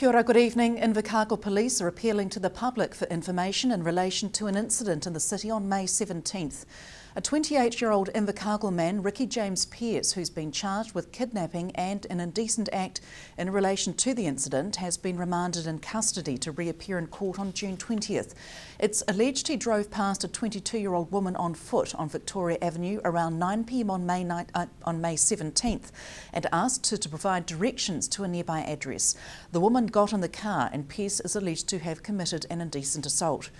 Kia ora, good evening. Invercargill police are appealing to the public for information in relation to an incident in the city on May 17th. A 28-year-old Invercargill man, Ricky James Pearce, who's been charged with kidnapping and an indecent act in relation to the incident, has been remanded in custody to reappear in court on June 20th. It's alleged he drove past a 22-year-old woman on foot on Victoria Avenue around 9 p.m. on May 17th and asked her to provide directions to a nearby address. The woman got in the car and Pearce is alleged to have committed an indecent assault.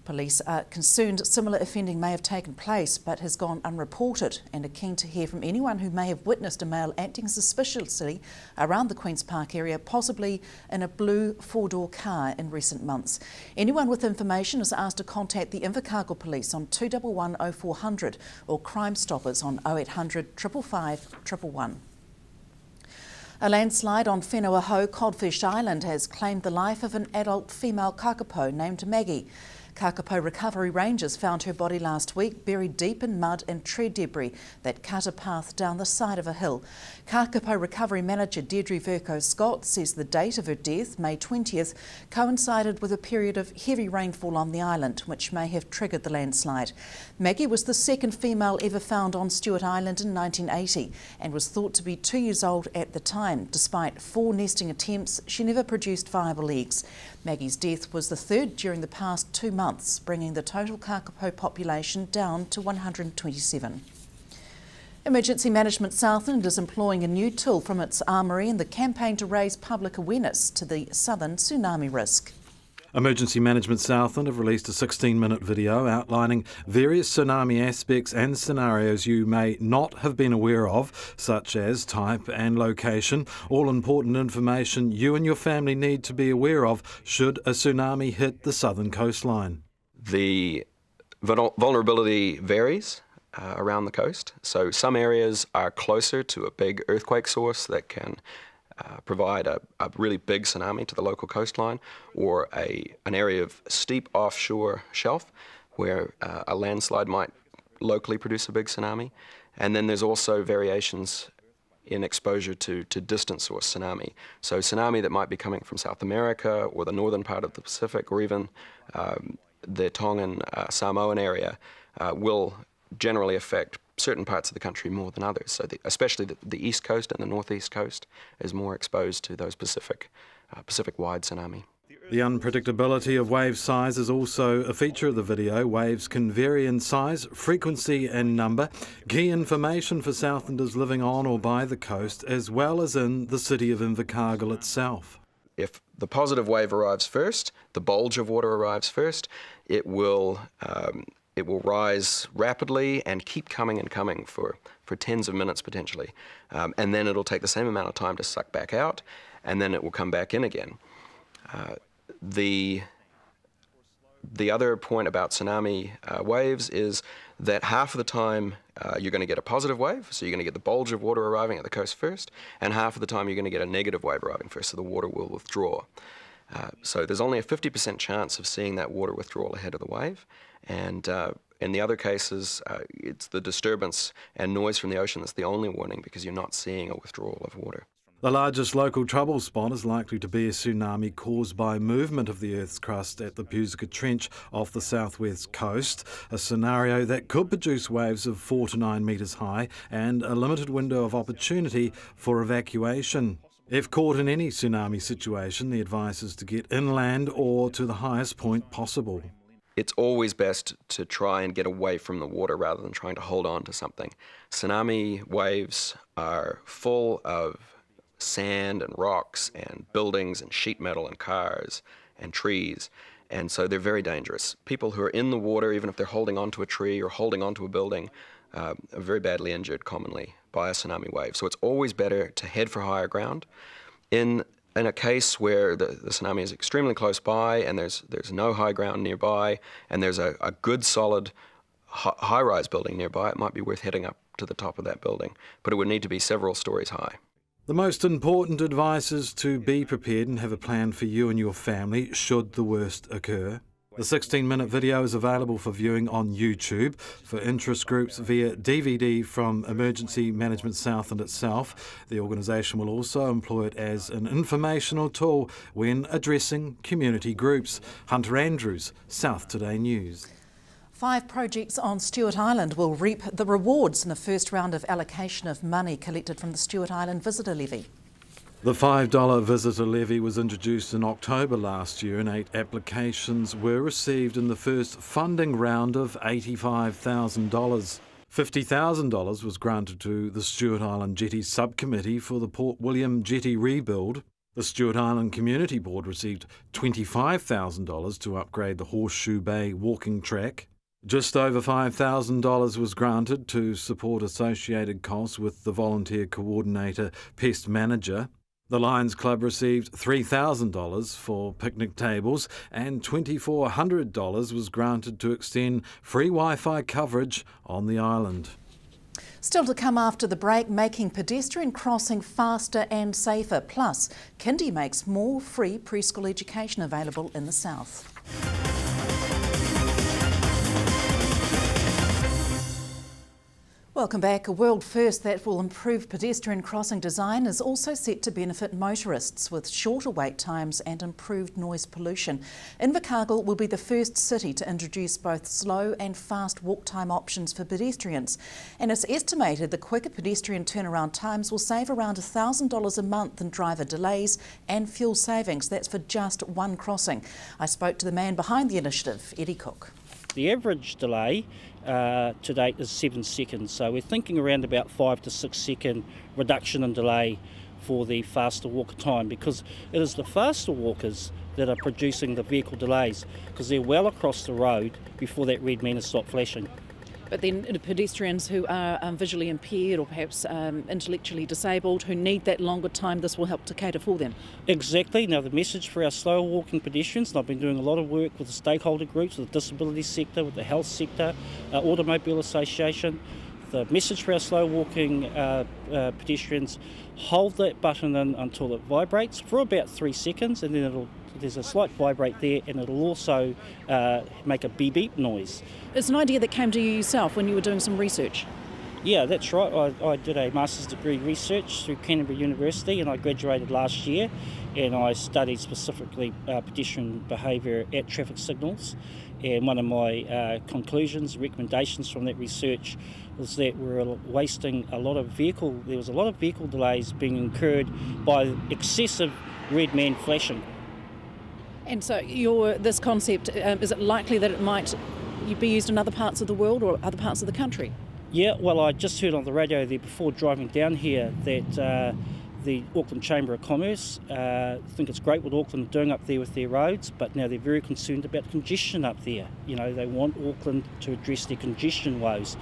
Police are concerned similar offending may have taken place but has gone unreported and are keen to hear from anyone who may have witnessed a male acting suspiciously around the Queen's Park area, possibly in a blue four-door car in recent months. Anyone with information is asked to contact the Invercargill Police on 211 0400 or Crime Stoppers on 0800 555 111. A landslide on Whenua Codfish Island has claimed the life of an adult female kakapo named Maggie. Kakapo Recovery Rangers found her body last week buried deep in mud and tree debris that cut a path down the side of a hill. Kakapo Recovery Manager Deirdre Vercoe-Scott says the date of her death, May 20th, coincided with a period of heavy rainfall on the island, which may have triggered the landslide. Maggie was the second female ever found on Stewart Island in 1980 and was thought to be 2 years old at the time. Despite 4 nesting attempts, she never produced viable eggs. Maggie's death was the third during the past 2 months, bringing the total kakapo population down to 127. Emergency Management Southland is employing a new tool from its armoury in the campaign to raise public awareness to the southern tsunami risk. Emergency Management Southland have released a 16-minute video outlining various tsunami aspects and scenarios you may not have been aware of, such as type and location, all important information you and your family need to be aware of should a tsunami hit the southern coastline. The vulnerability varies around the coast, so some areas are closer to a big earthquake source that can provide a really big tsunami to the local coastline, or an area of steep offshore shelf where a landslide might locally produce a big tsunami. And then there's also variations in exposure to distant source tsunami. So tsunami that might be coming from South America or the northern part of the Pacific, or even the Tongan, Samoan area will generally affect certain parts of the country more than others. So especially the east coast and the northeast coast is more exposed to those Pacific-wide tsunami. The unpredictability of wave size is also a feature of the video. Waves can vary in size, frequency and number. Key information for Southlanders living on or by the coast, as well as in the city of Invercargill itself. If the positive wave arrives first, the bulge of water arrives first, it will rise rapidly and keep coming and coming for tens of minutes potentially. And then it'll take the same amount of time to suck back out, and then it will come back in again. The other point about tsunami waves is that half of the time you're going to get a positive wave, so you're going to get the bulge of water arriving at the coast first, and half of the time you're going to get a negative wave arriving first, so the water will withdraw. So there's only a 50% chance of seeing that water withdrawal ahead of the wave, and in the other cases, it's the disturbance and noise from the ocean that's the only warning, because you're not seeing a withdrawal of water. The largest local trouble spot is likely to be a tsunami caused by movement of the Earth's crust at the Pusica Trench off the southwest coast, a scenario that could produce waves of 4 to 9 metres high and a limited window of opportunity for evacuation. If caught in any tsunami situation, the advice is to get inland or to the highest point possible. It's always best to try and get away from the water rather than trying to hold on to something. Tsunami waves are full of sand and rocks and buildings and sheet metal and cars and trees, and so they're very dangerous. People who are in the water, even if they're holding onto a tree or holding onto a building, are very badly injured commonly by a tsunami wave. So it's always better to head for higher ground. In a case where the tsunami is extremely close by and there's no high ground nearby and there's a good solid high-rise building nearby, it might be worth heading up to the top of that building, but it would need to be several stories high. The most important advice is to be prepared and have a plan for you and your family should the worst occur. The 16-minute video is available for viewing on YouTube. For interest groups via DVD from Emergency Management Southland itself. The organisation will also employ it as an informational tool when addressing community groups. Hunter Andrews, South Today News. 5 projects on Stewart Island will reap the rewards in the first round of allocation of money collected from the Stewart Island Visitor Levy. The $5 visitor levy was introduced in October last year and 8 applications were received in the first funding round of $85,000. $50,000 was granted to the Stewart Island Jetty Subcommittee for the Port William Jetty rebuild. The Stewart Island Community Board received $25,000 to upgrade the Horseshoe Bay walking track. Just over $5,000 was granted to support associated costs with the volunteer coordinator pest manager. The Lions Club received $3,000 for picnic tables and $2,400 was granted to extend free Wi-Fi coverage on the island. Still to come after the break, making pedestrian crossing faster and safer. Plus, Kindy makes more free preschool education available in the south. Welcome back. A world first that will improve pedestrian crossing design is also set to benefit motorists with shorter wait times and improved noise pollution. Invercargill will be the first city to introduce both slow and fast walk time options for pedestrians. And it's estimated the quicker pedestrian turnaround times will save around $1,000 a month in driver delays and fuel savings. That's for just one crossing. I spoke to the man behind the initiative, Eddie Cook. The average delay to date is 7 seconds, so we're thinking around about 5 to 6 second reduction in delay for the faster walker time, because it is the faster walkers that are producing the vehicle delays, because they're well across the road before that red man has stopped flashing. But then pedestrians who are visually impaired or perhaps intellectually disabled who need that longer time, this will help to cater for them. Exactly. Now the message for our slower walking pedestrians, and I've been doing a lot of work with the stakeholder groups, with the disability sector, with the health sector, Automobile Association. The message for our slow walking pedestrians, hold that button in until it vibrates for about 3 seconds, and then there's a slight vibrate there, and it'll also make a beep beep noise. It's an idea that came to you yourself when you were doing some research. Yeah, that's right. I did a master's degree research through Canterbury University, and I graduated last year, and I studied specifically pedestrian behaviour at traffic signals. And one of my conclusions, recommendations from that research was that we're wasting a lot of there was a lot of vehicle delays being incurred by excessive red man flashing. And so this concept, is it likely that it might be used in other parts of the world or other parts of the country? Yeah, well, I just heard on the radio there before driving down here that the Auckland Chamber of Commerce think it's great what Auckland are doing up there with their roads, but now they're very concerned about congestion up there. You know, they want Auckland to address their congestion woes,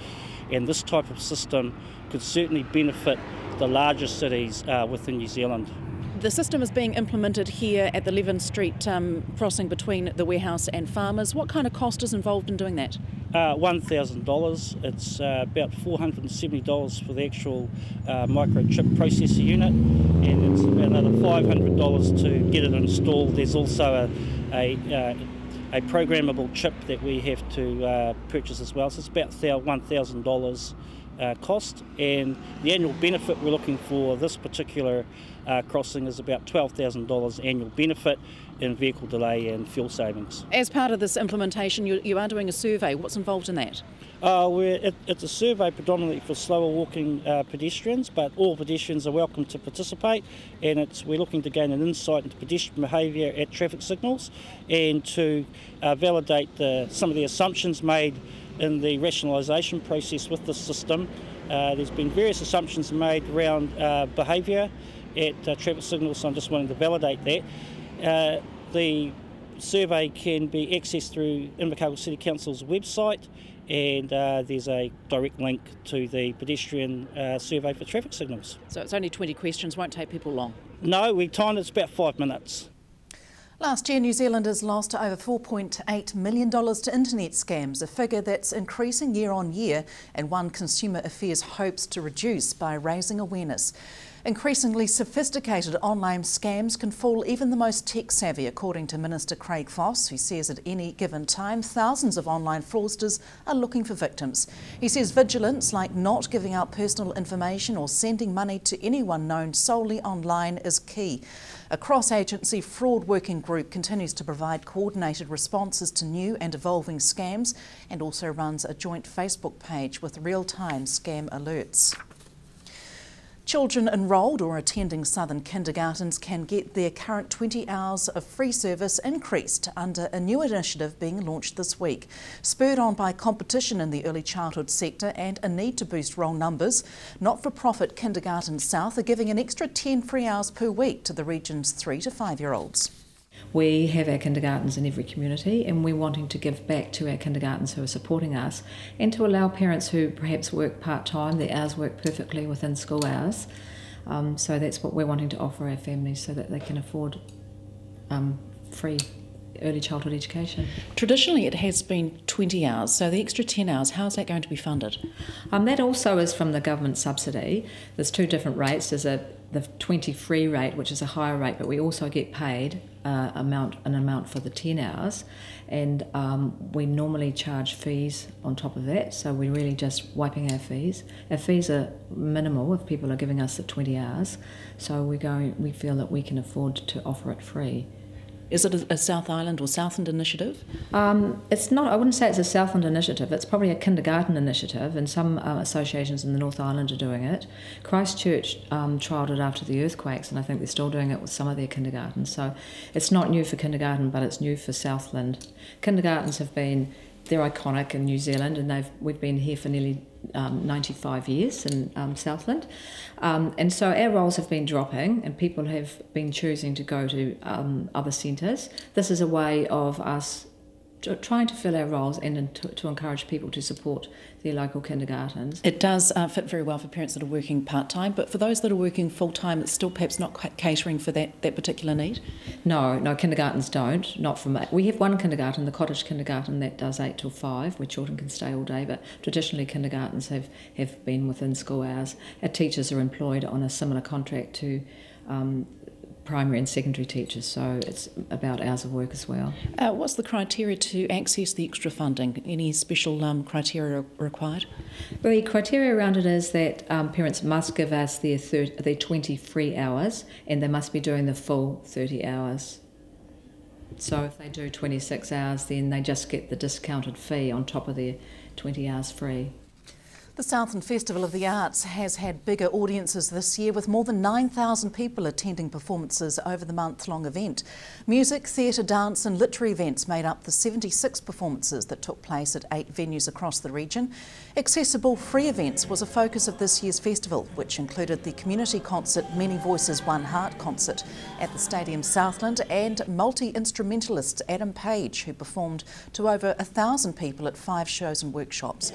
and this type of system could certainly benefit the larger cities within New Zealand. The system is being implemented here at the Levin Street crossing between the warehouse and farmers. What kind of cost is involved in doing that? $1,000. It's about $470 for the actual microchip processor unit, and it's about another $500 to get it installed. There's also a programmable chip that we have to purchase as well, so it's about $1,000 cost, and the annual benefit we're looking for this particular crossing is about $12,000 annual benefit in vehicle delay and fuel savings. As part of this implementation, you are doing a survey. What's involved in that? It's a survey predominantly for slower walking pedestrians, but all pedestrians are welcome to participate, and we're looking to gain an insight into pedestrian behaviour at traffic signals and to validate some of the assumptions made in the rationalisation process with the system. There's been various assumptions made around behaviour at traffic signals, so I'm just wanting to validate that. The survey can be accessed through Invercargill City Council's website, and there's a direct link to the pedestrian survey for traffic signals. So it's only 20 questions, won't take people long? No, we timed it's about 5 minutes. Last year, New Zealanders lost over $4.8 million to internet scams, a figure that's increasing year on year and one Consumer Affairs hopes to reduce by raising awareness. Increasingly sophisticated online scams can fool even the most tech-savvy, according to Minister Craig Foss, who says at any given time thousands of online fraudsters are looking for victims. He says vigilance, like not giving out personal information or sending money to anyone known solely online, is key. A cross-agency fraud working group continues to provide coordinated responses to new and evolving scams and also runs a joint Facebook page with real-time scam alerts. Children enrolled or attending Southern kindergartens can get their current 20 hours of free service increased under a new initiative being launched this week. Spurred on by competition in the early childhood sector and a need to boost roll numbers, not-for-profit Kindergarten South are giving an extra 10 free hours per week to the region's 3 to 5-year-olds. We have our kindergartens in every community, and we're wanting to give back to our kindergartens who are supporting us, and to allow parents who perhaps work part-time, their hours work perfectly within school hours. So that's what we're wanting to offer our families, so that they can afford free early childhood education. Traditionally it has been 20 hours, so the extra 10 hours, how is that going to be funded? That also is from the government subsidy. There's two different rates. There's the 20 free rate, which is a higher rate, but we also get paid an amount for the 10 hours, and we normally charge fees on top of that, so we're really just wiping our fees. Our fees are minimal if people are giving us the 20 hours, so we feel that we can afford to offer it free. Is it a South Island or Southland initiative? It's not. I wouldn't say it's a Southland initiative. It's probably a kindergarten initiative, and some associations in the North Island are doing it. Christchurch trialled it after the earthquakes, and I think they're still doing it with some of their kindergartens. So it's not new for kindergarten, but it's new for Southland. Kindergartens they're iconic in New Zealand, and we've been here for nearly 95 years in Southland, and so our roles have been dropping and people have been choosing to go to other centres. This is a way of us trying to fill our roles and to encourage people to support their local kindergartens. It does fit very well for parents that are working part-time, but for those that are working full-time, it's still perhaps not quite catering for that particular need? No, kindergartens don't. Not from we have one kindergarten, the cottage kindergarten, that does 8 till 5, where children can stay all day, but traditionally kindergartens have been within school hours. Our teachers are employed on a similar contract to primary and secondary teachers, so it's about hours of work as well. What's the criteria to access the extra funding? Any special criteria required? The criteria around it is that parents must give us their 20 free hours, and they must be doing the full 30 hours. So if they do 26 hours, then they just get the discounted fee on top of their 20 hours free. The Southland Festival of the Arts has had bigger audiences this year, with more than 9,000 people attending performances over the month-long event. Music, theatre, dance and literary events made up the 76 performances that took place at 8 venues across the region. Accessible free events was a focus of this year's festival, which included the community concert Many Voices One Heart concert at the Stadium Southland, and multi-instrumentalist Adam Page, who performed to over 1,000 people at 5 shows and workshops.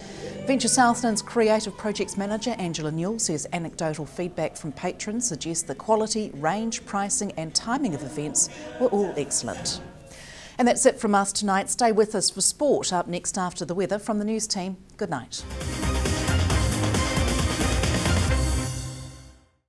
Venture Southland's Creative Projects Manager Angela Newell says anecdotal feedback from patrons suggests the quality, range, pricing and timing of events were all excellent. And that's it from us tonight. Stay with us for sport up next after the weather. From the news team, good night.